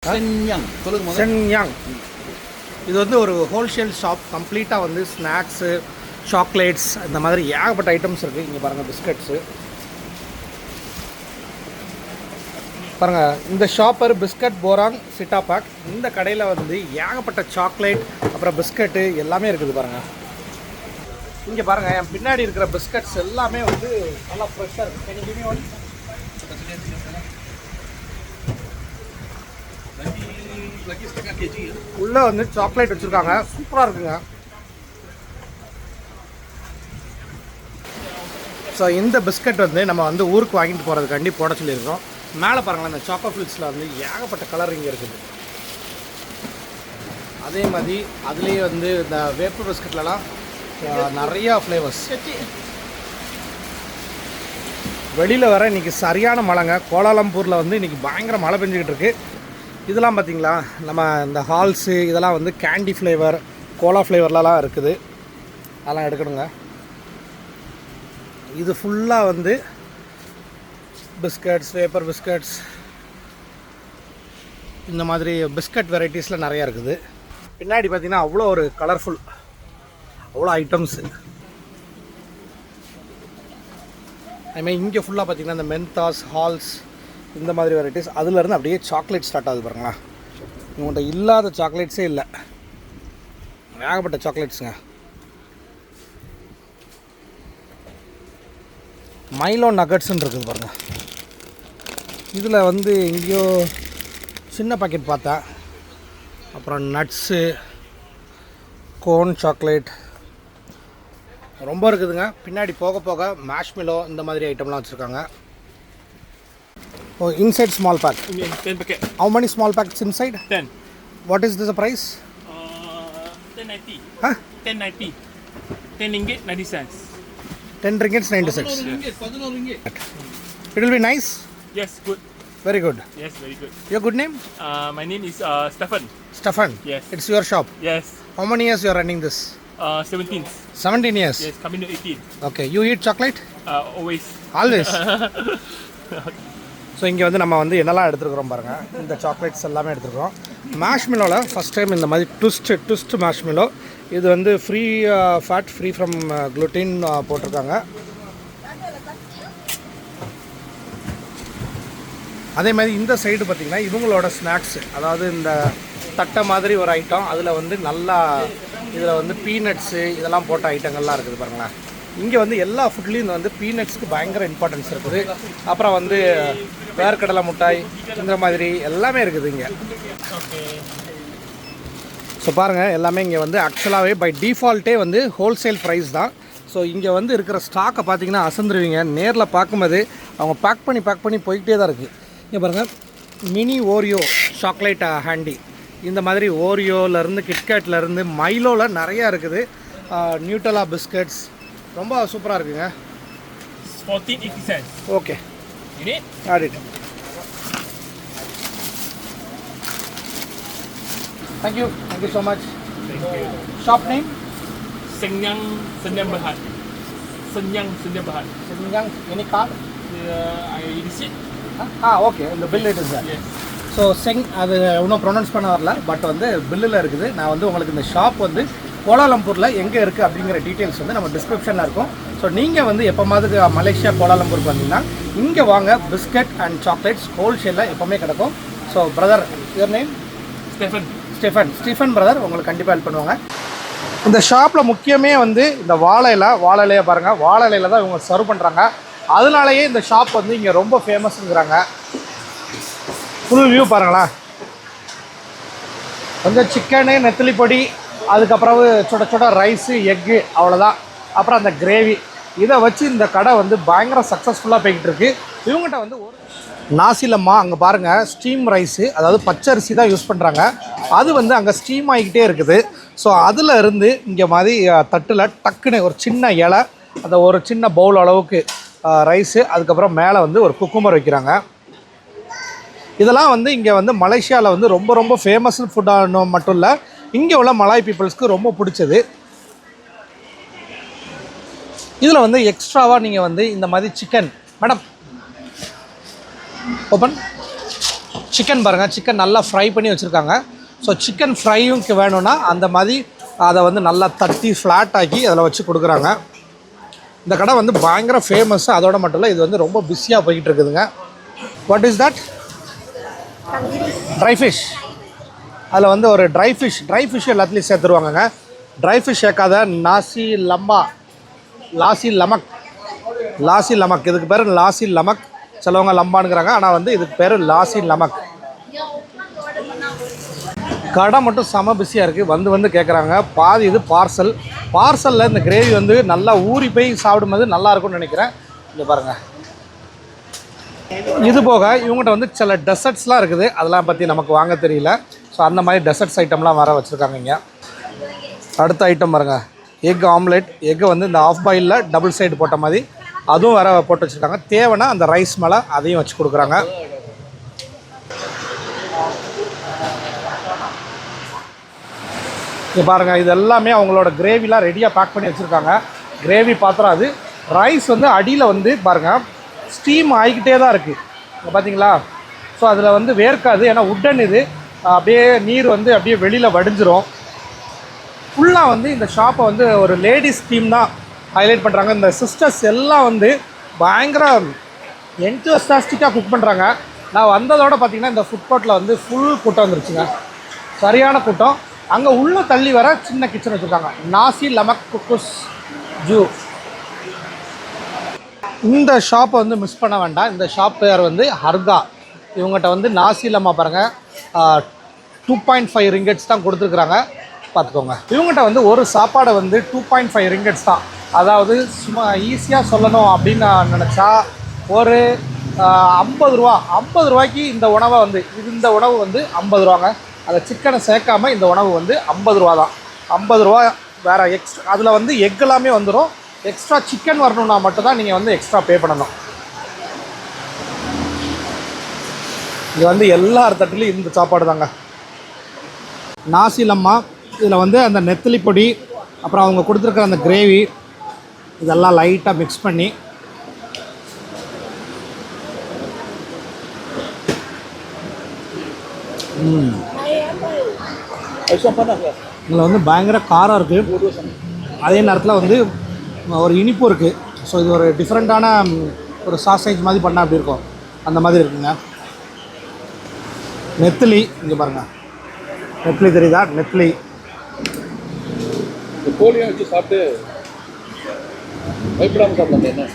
சென்யாங் சொல்லுங்க. சென்யாங் இது வந்து ஒரு ஹோல்சேல் ஷாப். கம்ப்ளீட்டாக வந்து ஸ்நாக்ஸு, சாக்லேட்ஸ் இந்த மாதிரி ஏகப்பட்ட ஐட்டம்ஸ் இருக்குது. இங்கே பாருங்கள், பிஸ்கட்ஸு பாருங்கள். இந்த ஷாப்பர் பிஸ்கட் போராங் சிட்டாபாக். இந்த கடையில் வந்து ஏகப்பட்ட சாக்லேட் அப்புறம் பிஸ்கட்டு எல்லாமே இருக்குது பாருங்கள். இங்கே பாருங்கள், என் பின்னாடி இருக்கிற பிஸ்கட்ஸ் எல்லாமே வந்து நல்லா ஃப்ரெஷ்ஷாக இருக்குது. உள்ளே வந்து சாக்லேட் வச்சுருக்காங்க, சூப்பராக இருக்குங்க. ஸோ இந்த பிஸ்கட் வந்து நம்ம வந்து ஊருக்கு வாங்கிட்டு போகிறதுக்காண்டி போட சொல்லியிருக்கோம். மேலே பாருங்களேன், இந்த சாக்கோ ஃபிளிக்ஸில் வந்து ஏகப்பட்ட கலர் இங்கே இருக்குது. அதே மாதிரி அதுலேயே வந்து இந்த வேப்பர் பிஸ்கட்லலாம் நிறையா ஃப்ளேவர்ஸ். வெளியில் வர இன்றைக்கி சரியான மழைங்க. கோலாலம்பூரில் வந்து இன்றைக்கி பயங்கர மழை பெஞ்சிக்கிட்டு இருக்குது. இதெல்லாம் பார்த்திங்களா, நம்ம இந்த ஹால்ஸு இதெல்லாம் வந்து கேண்டி ஃப்ளேவர், கோலா ஃப்ளேவர்லலாம் இருக்குது. அதெல்லாம் எடுக்கணுங்க. இது ஃபுல்லாக வந்து பிஸ்கட்ஸ், வேப்பர் பிஸ்கட்ஸ், இந்த மாதிரி பிஸ்கட் வெரைட்டிஸில் நிறையா இருக்குது. பின்னாடி பார்த்திங்கன்னா அவ்வளோ ஒரு கலர்ஃபுல், அவ்வளோ ஐட்டம்ஸு. அதுமாதிரி இங்கே ஃபுல்லாக பார்த்திங்கன்னா இந்த மென்தாஸ், ஹால்ஸ் இந்த மாதிரி வெரைட்டிஸ். அதிலேருந்து அப்படியே சாக்லேட் ஸ்டார்ட் ஆகுது பாருங்களா. இவங்கள்ட்ட இல்லாத சாக்லேட்ஸே இல்லை, ஏகப்பட்ட சாக்லேட்ஸுங்க. மைலோ நகட்ஸ்ன்னு இருக்குது பாருங்கள். இதில் வந்து எங்கேயோ சின்ன பாக்கெட் பார்த்தேன். அப்புறம் நட்ஸு, கோன் சாக்லேட் ரொம்ப இருக்குதுங்க. பின்னாடி போக போக மேஷ்மெலோ இந்த மாதிரி ஐட்டம்லாம் வச்சுருக்காங்க. Oh, inside small pack. 10 packet. How many small packs inside? 10. What is this price? 10.90. Huh? 10.90. 10 ringgit 90 cents. 10 ringgits 90 cents. It will be nice. Yes, good. Very good. Yes, very good. Your good name? My name is Stefan. Stefan. Yes. It's your shop. Yes. How many years you are running this? 17. 17 years. Yes, coming to 18. Okay. You eat chocolate? Always. Always. So இங்கே வந்து நம்ம வந்து என்னெல்லாம் எடுத்துருக்குறோம் பாருங்கள். இந்த chocolates எல்லாமே எடுத்துருக்குறோம். மேஷ்மெலோவில் ஃபஸ்ட் டைம் இந்த மாதிரி ட்விஸ்ட் மேஷ்மெலோ. இது வந்து free fat, free from gluten போட்டிருக்காங்க. அதே மாதிரி இந்த சைடு பார்த்திங்கன்னா இவங்களோட ஸ்நாக்ஸு, அதாவது இந்த தட்டை மாதிரி ஒரு ஐட்டம். அதில் வந்து நல்லா இதில் வந்து பீனட்ஸு இதெல்லாம் போட்ட ஐட்டங்கள்லாம் இருக்குது பாருங்களேன். இங்கே வந்து எல்லா ஃபுட்லேயும் வந்து பீனட்ஸ்க்கு பயங்கர இம்பார்ட்டன்ஸ் இருக்குது. அப்புறம் வந்து வேர்க்கடலை முட்டாய் இந்த மாதிரி எல்லாமே இருக்குது இங்கே. ஸோ பாருங்கள், எல்லாமே இங்கே வந்து ஆக்சுவலாகவே பை டிஃபால்ட்டே வந்து ஹோல்சேல் ப்ரைஸ் தான். ஸோ இங்கே வந்து இருக்கிற ஸ்டாக்கை பார்த்தீங்கன்னா அசந்துருவீங்க. நேரில் பார்க்கும்போது அவங்க பேக் பண்ணி போய்கிட்டே தான் இருக்குது. இங்கே பாருங்கள், மினி ஓரியோ சாக்லேட் ஹேண்டி. இந்த மாதிரி ஓரியோலேருந்து, கிட்கேட்லேருந்து, மைலோவில் நிறையா இருக்குது. நியூட்டலா பிஸ்கட்ஸ் ரொம்ப சூப்பராக இருக்குங்க. 14.80 cents. Okay, You need? add it. Thank you so much. Thank you. Shop name? Senyang Berhad. Senyang Berhad. Senyang. Any card? I receipt. Okay. The bill it is there. Yes. So அது இன்னும் pronounce பண்ண வரல, but வந்து பில்லில் இருக்குது. நான் வந்து உங்களுக்கு இந்த ஷாப் வந்து கோலாலம்பூரில் எங்கே இருக்குது அப்படிங்கிற டீட்டெயில்ஸ் வந்து நம்ம டிஸ்கிரிப்ஷனில் இருக்கும். ஸோ நீங்கள் வந்து எப்போமாவது மலேசியா கோலாலம்பூருக்கு வந்தீங்கன்னா இங்கே வாங்க. பிஸ்கட் அண்ட் சாக்லேட்ஸ் ஹோல்சேலில் எப்போவுமே கிடக்கும். So brother, your name? Stephen brother உங்களுக்கு கண்டிப்பாக ஹெல்ப் பண்ணுவாங்க. இந்த ஷாப்பில் முக்கியமே வந்து இந்த வாழை இலையை பாருங்கள். வாழை இலையில் தான் இவங்க சர்வ் பண்ணுறாங்க. அதனாலேயே இந்த ஷாப் வந்து இங்கே ரொம்ப ஃபேமஸ்ங்கிறாங்க. ஃபுல் வியூ பாருங்களேன். கொஞ்சம் சிக்கனு, நெத்திலி பொடி, அதுக்கப்புறம் சுட ரைஸு, எக்கு, அவ்வளோதான். அப்புறம் அந்த கிரேவி, இதை வச்சு இந்த கடை வந்து பயங்கர சக்ஸஸ்ஃபுல்லாக போய்கிட்டு இருக்குது. இவங்ககிட்ட வந்து ஒரு நாசிலம்மா அங்கே பாருங்கள், ஸ்டீம் ரைஸு, அதாவது பச்சரிசி தான் யூஸ் பண்ணுறாங்க. அது வந்து அங்கே ஸ்டீம் ஆகிக்கிட்டே இருக்குது. ஸோ அதில் இருந்து இங்கே மாதிரி தட்டில் டக்குன்னு ஒரு சின்ன இலை, அந்த ஒரு சின்ன பவுல் அளவுக்கு ரைஸு, அதுக்கப்புறம் மேலே வந்து ஒரு குக்கும்பர் வைக்கிறாங்க. இதெல்லாம் வந்து இங்கே வந்து மலேசியாவில் வந்து ரொம்ப ஃபேமஸ் ஃபுட்டாக மட்டும் இல்லை, இங்கே உள்ள மலாய் பீப்புள்ஸ்க்கு ரொம்ப பிடிச்சது. இதில் வந்து எக்ஸ்ட்ராவாக நீங்கள் வந்து இந்த மாதிரி சிக்கன், மேடம் ஓப்பன், சிக்கன் பாருங்கள், சிக்கன் நல்லா ஃப்ரை பண்ணி வச்சுருக்காங்க. ஸோ சிக்கன் ஃப்ரையும் வேணும்னா அந்த மாதிரி அதை வந்து நல்லா தட்டி ஃப்ளாட் ஆக்கி அதில் வச்சு கொடுக்குறாங்க. இந்த கடை வந்து பயங்கர ஃபேமஸ். அதோட மட்டும் இல்லை, இது வந்து ரொம்ப பிஸியாக போய்கிட்டு இருக்குதுங்க. What is that? Try fish. அதில் வந்து ஒரு ட்ரை ஃபிஷ் எல்லாத்துலேயும் சேர்த்துருவாங்கங்க. ட்ரை ஃபிஷ் சேர்க்காத லாசி லமக். இதுக்கு பேர் லாசி லமக். சிலவங்க லம்பானுங்கிறாங்க, ஆனால் வந்து இதுக்கு பேர் லாசி லமக். கடை மட்டும் செம பிஸியாக இருக்குது. வந்து கேட்குறாங்க. பாதி இது பார்சலில் இந்த கிரேவி வந்து நல்லா ஊறி போய் சாப்பிடும்போது நல்லா இருக்கும்னு நினைக்கிறேன். இங்கே பாருங்கள். இது போக இவங்ககிட்ட வந்து சில டெசர்ட்ஸ்லாம் இருக்குது. அதெல்லாம் பற்றி நமக்கு வாங்க தெரியல. ஸோ அந்த மாதிரி டெசர்ட்ஸ் ஐட்டம்லாம் வர வச்சுருக்காங்க இங்கே. அடுத்த ஐட்டம் பாருங்கள், எக் ஆம்லெட். எக்கை வந்து இந்த ஆஃப் பாயிலில் டபுள் சைடு போட்ட மாதிரி அதுவும் வேறு போட்டு வச்சுருக்காங்க. தேவைன்னா அந்த ரைஸ் மேலே அதையும் வச்சு கொடுக்குறாங்க. இது பாருங்கள், இது எல்லாமே அவங்களோட கிரேவிலாம் ரெடியாக பேக் பண்ணி வச்சுருக்காங்க. கிரேவி பாத்திரம் அது. ரைஸ் வந்து அடியில் வந்து பாருங்கள் ஸ்டீம் ஆகிக்கிட்டே தான் இருக்குது. இங்கே பார்த்தீங்களா? ஸோ அதில் வந்து வேர்க்காது, ஏன்னா உட்டன் இது. அப்படியே நீர் வந்து அப்படியே வெளியில் வடிஞ்சிரும். ஃபுல்லாக வந்து இந்த ஷாப்பை வந்து ஒரு லேடிஸ் டீம் தான் ஹைலைட் பண்ணுறாங்க. இந்த சிஸ்டர்ஸ் எல்லாம் வந்து பயங்கர என்தூசியாஸ்டிக்காக குக் பண்ணுறாங்க. நான் வந்ததோடு பார்த்திங்கன்னா இந்த ஃபுட் கோர்ட்டில் வந்து ஃபுல் கூட்டம் வந்துருச்சுங்க. சரியான கூட்டம். அங்கே உள்ளே தள்ளி வர சின்ன கிச்சன் வச்சுருக்காங்க. நாசி லமக் குக்குஸ் ஜூ. இந்த ஷாப்பை வந்து மிஸ் பண்ண வேண்டாம். இந்த ஷாப் பேர் வந்து ஹர்கா. இவங்ககிட்ட வந்து நாசி லம்மா பாருங்கள் 2.5 ரிங்கெட்ஸ் தான் கொடுத்துருக்குறாங்க. பார்த்துக்கோங்க. இவங்ககிட்ட வந்து ஒரு சாப்பாடை வந்து 2.5 ரிங்கெட்ஸ் தான். அதாவது சும்மா ஈஸியாக சொல்லணும் அப்படின்னு நான் நினச்சா ஒரு 50 ரூபாய்க்கு இந்த உணவை வந்து இந்த உணவு வந்து 50 ரூபாங்க. அதை சிக்கனை சேர்க்காமல் இந்த உணவு வந்து 50 ரூபா தான். 50 ரூபா. வேறு எக்ஸ்ட்ரா அதில் வந்து எக் எல்லாமே வந்துடும். எக்ஸ்ட்ரா சிக்கன் வரணுன்னா மட்டும்தான் நீங்கள் வந்து எக்ஸ்ட்ரா பே பண்ணணும். இது வந்து எல்லா தட்டிலையும் இந்த சாப்பாடு தாங்க. நாசி லம்மா. இதில் வந்து அந்த நெத்திலி பொடி, அப்புறம் அவங்க கொடுத்துருக்குற அந்த கிரேவி, இதெல்லாம் லைட்டாக மிக்ஸ் பண்ணி இதில் வந்து பயங்கர காரம் இருக்குது. அதே நேரத்தில் வந்து ஒரு இனிப்பு இருக்குது. ஸோ இது ஒரு டிஃப்ரெண்ட்டான ஒரு சாசேஜ் மாதிரி பண்ணால் அப்படி இருக்கும். அந்த மாதிரி இருக்குங்க. நெத்திலி இங்கே பாருங்கள். நெத்திலி தெரியுதா? நெத்திலி கோழியை வச்சு சாப்பிட்டு பயப்படாமல் சாப்பிடலாம். என்ன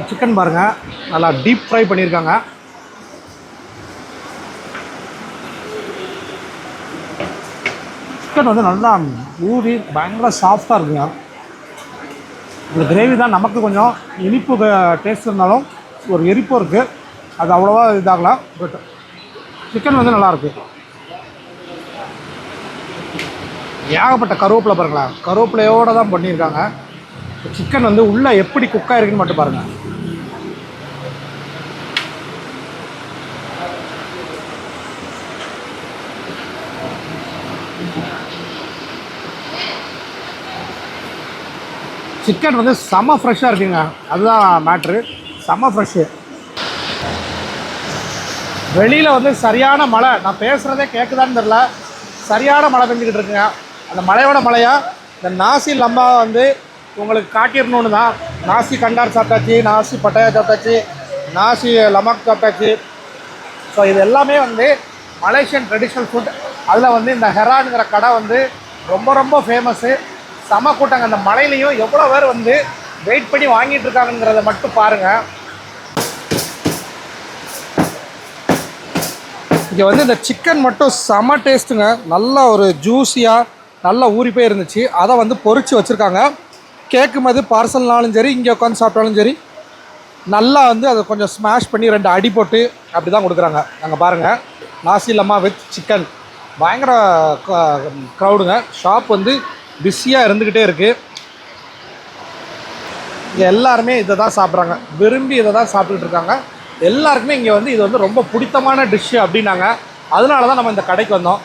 சிக்கன் பாருங்கள், நல்லா டீப் ஃப்ரை பண்ணியிருக்காங்க. சிக்கன் வந்து நல்லா ஊறி பயங்கர சாஃப்டாக இருக்குங்க. இந்த கிரேவி தான் நமக்கு கொஞ்சம் இனிப்பு டேஸ்ட் இருந்தாலும் ஒரு எரிப்பும் இருக்குது. அது அவ்வளோவா இதாகலாம். பட் சிக்கன் வந்து நல்லாயிருக்கு. ஏகப்பட்ட கருவேப்பிலை பாருங்களேன். கருவேப்பிலையோடு தான் பண்ணியிருக்காங்க. சிக்கன் வந்து உள்ளே எப்படி குக் ஆகிருக்குன்னு மட்டும் பாருங்கள். சிக்கன் வந்து செம்ம ஃப்ரெஷ்ஷாக இருக்குங்க. அதுதான் மேட்ரு. செம்ம ஃப்ரெஷ்ஷு. வெளியில் வந்து சரியான மழை. நான் பேசுகிறதே கேட்குதான்னு தெரில. சரியான மழை பெஞ்சிக்கிட்டு இருக்குங்க. அந்த மழையோட மழையாக இந்த நாசி லம்பா வந்து உங்களுக்கு காட்டிடணுன்னு தான். நாசி கண்டார் சாப்பிட்டாச்சு, நாசி பட்டாயா சாப்பிட்டாச்சு, நாசி லமக் சாப்பிட்டாச்சு. ஸோ இது எல்லாமே வந்து மலேசியன் ட்ரெடிஷ்னல் ஃபுட். அதில் வந்து இந்த ஹெரானுங்கிற கடை வந்து ரொம்ப ரொம்ப ஃபேமஸ்ஸு. செம கூட்டாங்க. அந்த மழையிலையும் எவ்வளோ பேர் வந்து வெயிட் பண்ணி வாங்கிட்டு இருக்காங்கங்கிறத மட்டும் பாருங்கள். இங்கே வந்து இந்த சிக்கன் மட்டும் செம டேஸ்ட்டுங்க. நல்லா ஒரு ஜூஸியாக நல்லா ஊறி போய் இருந்துச்சு. அதை வந்து பொரித்து வச்சுருக்காங்க. கேட்கும் போது பார்சல்னாலும் சரி, இங்கே உட்காந்து சாப்பிட்டாலும் சரி, நல்லா வந்து அதை கொஞ்சம் ஸ்மாஷ் பண்ணி 2 அடி போட்டு அப்படி தான் கொடுக்குறாங்க. அங்கே பாருங்கள், நாசி லம்மா வித் சிக்கன். பயங்கர க்ரௌடுங்க. ஷாப் வந்து பிஸியாக இருந்துக்கிட்டே இருக்குது. இங்கே எல்லாருமே இதை தான் சாப்பிட்றாங்க. விரும்பி இதை தான் சாப்பிட்டுட்டு இருக்காங்க. எல்லாருக்குமே இங்கே வந்து இது வந்து ரொம்ப பிடித்தமான டிஷ்ஷு அப்படின்னாங்க. அதனால தான் நம்ம இந்த கடைக்கு வந்தோம்.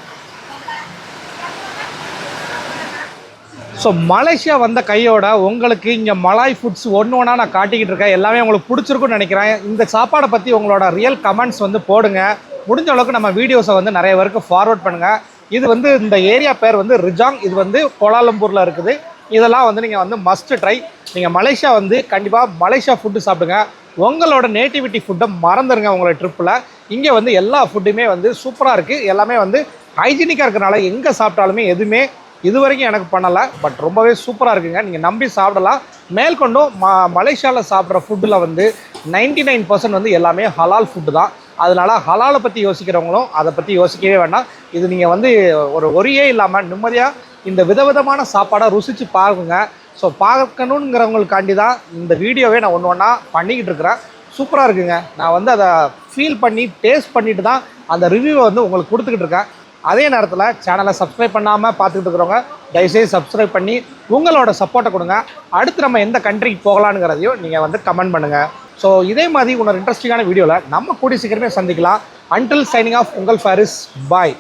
ஸோ மலேசியா வந்த கையோட உங்களுக்கு இங்கே மலாய் ஃபுட்ஸ் ஒன்று ஒன்றா நான் காட்டிக்கிட்டு இருக்கேன். எல்லாமே உங்களுக்கு பிடிச்சிருக்குன்னு நினைக்கிறேன். இந்த சாப்பாடை பற்றி உங்களோட ரியல் கமெண்ட்ஸ் வந்து போடுங்க. முடிஞ்ச அளவுக்கு நம்ம வீடியோஸை வந்து நிறைய பேருக்கு ஃபார்வர்ட் பண்ணுங்கள். இது வந்து இந்த ஏரியா பேர் வந்து ரிஜாங். இது வந்து கோலாலம்பூரில் இருக்குது. இதெல்லாம் வந்து நீங்கள் வந்து மஸ்ட் ட்ரை. நீங்கள் மலேசியா வந்து கண்டிப்பாக மலேசியா ஃபுட்டு சாப்பிடுங்க. உங்களோட நேட்டிவிட்டி ஃபுட்டை மறந்துடுங்க உங்களோட ட்ரிப்பில். இங்கே வந்து எல்லா ஃபுட்டுமே வந்து சூப்பராக இருக்குது. எல்லாமே வந்து ஹைஜீனிக்காக இருக்கிறனால எங்கே சாப்பிட்டாலுமே எதுவுமே இது வரைக்கும் எனக்கு பண்ணலை. பட் ரொம்பவே சூப்பராக இருக்குங்க. நீங்கள் நம்பி சாப்பிடலாம். மேற்கொண்டும் மலேசியாவில் சாப்பிட்ற ஃபுட்டில் வந்து 99% வந்து எல்லாமே ஹலால் ஃபுட்டு தான். அதனால் ஹலாலை பற்றி யோசிக்கிறவங்களும் அதை பற்றி யோசிக்கவே வேண்டாம். இது நீங்கள் வந்து ஒரு ஒரியே இல்லாமல் நிம்மதியாக இந்த விதவிதமான சாப்பாடை ருசித்து பாருங்க. ஸோ பார்க்கணுங்கிறவங்களுக்காண்டி தான் இந்த வீடியோவே நான் ஒன்று ஒன்றா பண்ணிக்கிட்டு இருக்கிறேன். சூப்பராக இருக்குங்க. நான் வந்து அதை ஃபீல் பண்ணி டேஸ்ட் பண்ணிட்டு தான் அந்த ரிவ்யூவை வந்து உங்களுக்கு கொடுத்துக்கிட்டு இருக்கேன். அதே நேரத்தில் சேனலை சப்ஸ்கிரைப் பண்ணாமல் பார்த்துக்கிட்டு இருக்கிறவங்க தயவுசெய்து சப்ஸ்கிரைப் பண்ணி உங்களோட சப்போர்ட்டை கொடுங்க. அடுத்து நம்ம எந்த கண்ட்ரிக்கு போகலான்ங்கிறதையும் நீங்கள் வந்து கமெண்ட் பண்ணுங்கள். ஸோ இதே மாதிரி இன்னொரு இன்ட்ரெஸ்டிங்கான வீடியோவில் நம்ம கூடிய சீக்கிரமே சந்திக்கலாம். அன்டில் சைனிங் ஆஃப் உங்கள் ஃபாரிஸ். பாய்.